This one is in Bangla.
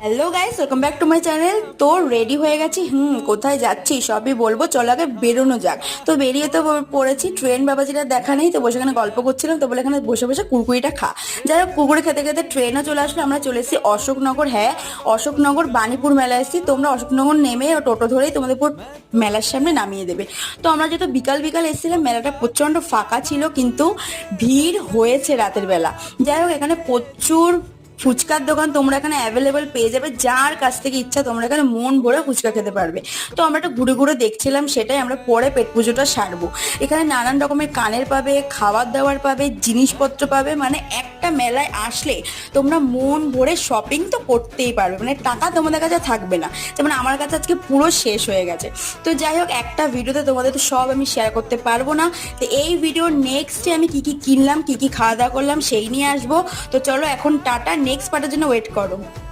Hello guys, welcome back to my channel. তো রেডি হয়ে গেছি। কোথায় যাচ্ছি সবই বলবো, চলো আগে বেরোনো যাক। তো বেরিয়ে তো পড়েছি, ট্রেন বাবাজিরা দেখা নেই, তো বসে এখানে গল্প করছিলাম, তো বলে এখানে বসে বসে কুরকুরিটা খা। যাই হোক, কুরকুরি খেতে খেতে ট্রেনও চলে আসলো। আমরা চলে এসেছি অশোকনগর। হ্যাঁ, অশোকনগর বাণীপুর মেলা এসেছি। তোমরা অশোকনগর নেমে টোটো ধরেই তোমাদের পুরো মেলার সামনে নামিয়ে দেবে। তো আমরা যেহেতু বিকাল বিকাল এসেছিলাম, মেলাটা প্রচন্ড ফাঁকা ছিল, কিন্তু ভিড় হয়েছে রাতের বেলা। যাই হোক, এখানে প্রচুর ফুচকার দোকান তোমরা এখানে অ্যাভেলেবেল পেয়ে যাবে। যার কাছ থেকে ইচ্ছা তোমরা এখানে মন ভরে ফুচকা খেতে পারবে। তো আমরা একটা ঘুরে ঘুরে দেখছিলাম, সেটাই আমরা পরে পেট পুজোটা সারবো। এখানে নানান রকমের কানের পাবে, খাবার দাবার পাবে, জিনিসপত্র পাবে। মানে একটা মেলায় আসলে তোমরা মন ভরে শপিং তো করতেই পারবে, মানে টাকা তোমাদের কাছে থাকবে না। যেমন আমার কাছে আজকে পুরো শেষ হয়ে গেছে। তো যাই হোক, একটা ভিডিওতে তোমাদের তো সব আমি শেয়ার করতে পারবো না। তো এই ভিডিওর নেক্সটে আমি কি কি কিনলাম, কি কি খাওয়া দাওয়া করলাম সেই নিয়ে আসবো। তো চলো এখন টাটা, নেক্সট পার্টের জন্য ওয়েট করো।